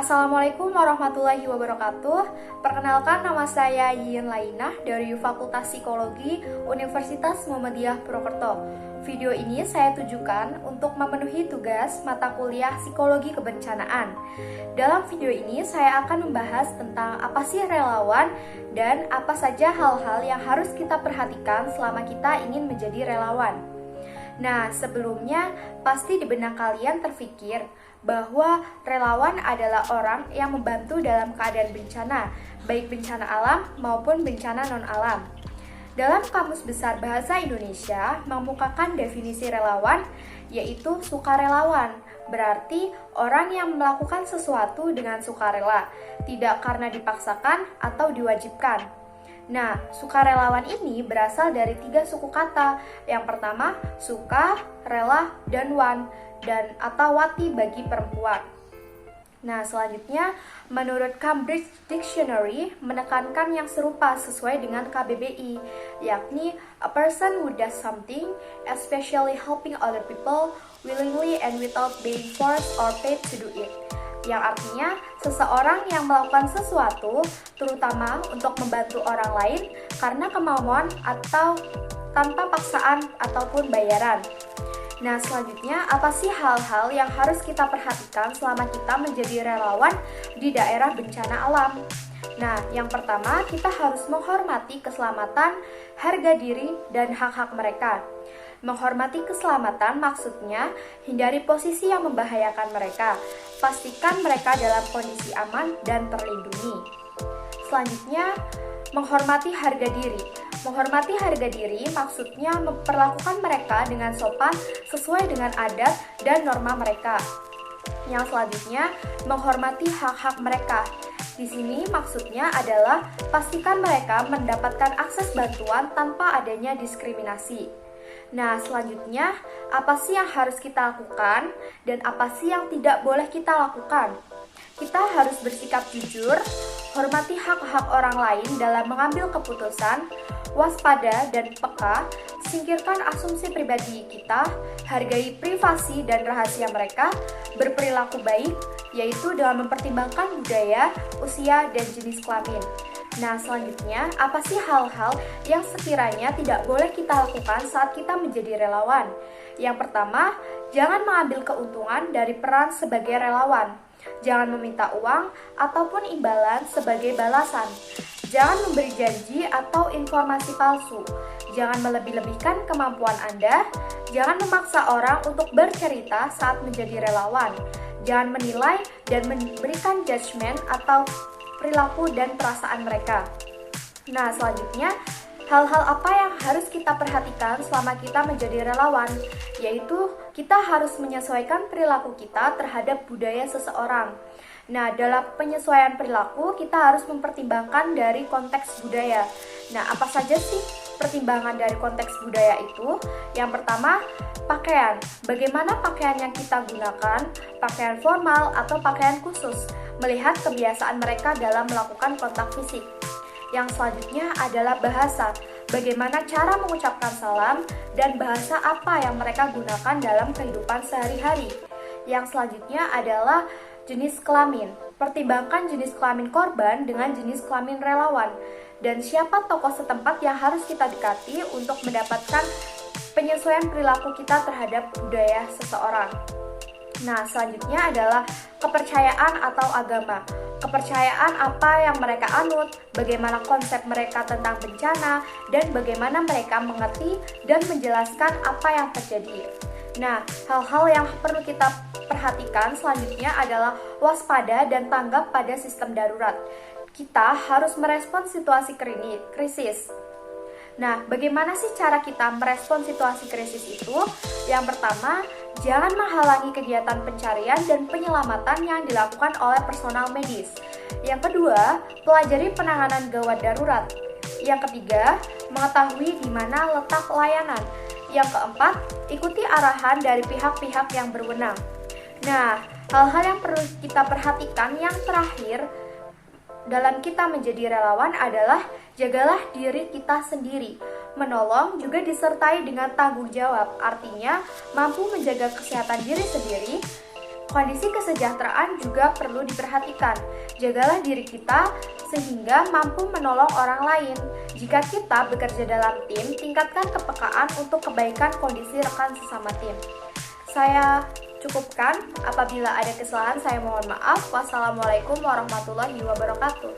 Assalamualaikum warahmatullahi wabarakatuh. Perkenalkan, nama saya Yin Lainah dari Fakultas Psikologi Universitas Muhammadiyah Purwokerto. Video ini saya tujukan untuk memenuhi tugas mata kuliah Psikologi Kebencanaan. Dalam video ini saya akan membahas tentang apa sih relawan dan apa saja hal-hal yang harus kita perhatikan selama kita ingin menjadi relawan. Nah, sebelumnya pasti di benak kalian terfikir bahwa relawan adalah orang yang membantu dalam keadaan bencana, baik bencana alam maupun bencana non-alam. Dalam Kamus Besar Bahasa Indonesia mengemukakan definisi relawan, yaitu sukarelawan, berarti orang yang melakukan sesuatu dengan sukarela, tidak karena dipaksakan atau diwajibkan. Nah, sukarelawan ini berasal dari 3 suku kata. Yang pertama, suka, rela, dan wan, dan atau wati bagi perempuan. Nah, selanjutnya, menurut Cambridge Dictionary menekankan yang serupa sesuai dengan KBBI, yakni a person who does something, especially helping other people, willingly and without being forced or paid to do it. Yang artinya, seseorang yang melakukan sesuatu, terutama untuk membantu orang lain karena kemauan atau tanpa paksaan ataupun bayaran. Nah, selanjutnya, apa sih hal-hal yang harus kita perhatikan selama kita menjadi relawan di daerah bencana alam? Nah, yang pertama, kita harus menghormati keselamatan, harga diri, dan hak-hak mereka. Menghormati keselamatan maksudnya hindari posisi yang membahayakan mereka. Pastikan mereka dalam kondisi aman dan terlindungi. Selanjutnya, menghormati harga diri. Menghormati harga diri maksudnya memperlakukan mereka dengan sopan sesuai dengan adat dan norma mereka. Yang selanjutnya, menghormati hak-hak mereka. Di sini maksudnya adalah pastikan mereka mendapatkan akses bantuan tanpa adanya diskriminasi. Nah, selanjutnya, apa sih yang harus kita lakukan dan apa sih yang tidak boleh kita lakukan? Kita harus bersikap jujur, hormati hak-hak orang lain dalam mengambil keputusan, waspada dan peka, singkirkan asumsi pribadi kita, hargai privasi dan rahasia mereka, berperilaku baik, yaitu dengan mempertimbangkan budaya, usia, dan jenis kelamin. Nah, selanjutnya, apa sih hal-hal yang sekiranya tidak boleh kita lakukan saat kita menjadi relawan? Yang pertama, jangan mengambil keuntungan dari peran sebagai relawan. Jangan meminta uang ataupun imbalan sebagai balasan. Jangan memberi janji atau informasi palsu. Jangan melebih-lebihkan kemampuan Anda. Jangan memaksa orang untuk bercerita saat menjadi relawan. Jangan menilai dan memberikan judgement atau perilaku dan perasaan mereka. Nah, selanjutnya, hal-hal apa yang harus kita perhatikan selama kita menjadi relawan? Yaitu, kita harus menyesuaikan perilaku kita terhadap budaya seseorang. Nah, dalam penyesuaian perilaku, kita harus mempertimbangkan dari konteks budaya. Nah, apa saja sih pertimbangan dari konteks budaya itu? Yang pertama, pakaian. Bagaimana pakaian yang kita gunakan, pakaian formal atau pakaian khusus, melihat kebiasaan mereka dalam melakukan kontak fisik. Yang selanjutnya adalah bahasa. Bagaimana cara mengucapkan salam dan bahasa apa yang mereka gunakan dalam kehidupan sehari-hari. Yang selanjutnya adalah jenis kelamin. Pertimbangkan jenis kelamin korban dengan jenis kelamin relawan. Dan siapa tokoh setempat yang harus kita dekati untuk mendapatkan penyesuaian perilaku kita terhadap budaya seseorang. Nah, selanjutnya adalah kepercayaan atau agama. Kepercayaan apa yang mereka anut, bagaimana konsep mereka tentang bencana, dan bagaimana mereka mengerti dan menjelaskan apa yang terjadi. Nah, hal-hal yang perlu kita perhatikan selanjutnya adalah waspada dan tanggap pada sistem darurat. Kita harus merespon situasi krisis. Nah, bagaimana sih cara kita merespon situasi krisis itu? Yang pertama, jangan menghalangi kegiatan pencarian dan penyelamatan yang dilakukan oleh personal medis. Yang kedua, pelajari penanganan gawat darurat. Yang ketiga, mengetahui di mana letak layanan. Yang keempat, ikuti arahan dari pihak-pihak yang berwenang. Nah, hal-hal yang perlu kita perhatikan yang terakhir dalam kita menjadi relawan adalah jagalah diri kita sendiri. Menolong juga disertai dengan tanggung jawab, artinya mampu menjaga kesehatan diri sendiri, Kondisi kesejahteraan juga perlu diperhatikan. Jagalah diri kita sehingga mampu menolong orang lain. Jika kita bekerja dalam tim, tingkatkan kepekaan untuk kebaikan kondisi rekan sesama tim. Saya cukupkan. Apabila ada kesalahan, saya mohon maaf. Wassalamualaikum warahmatullahi wabarakatuh.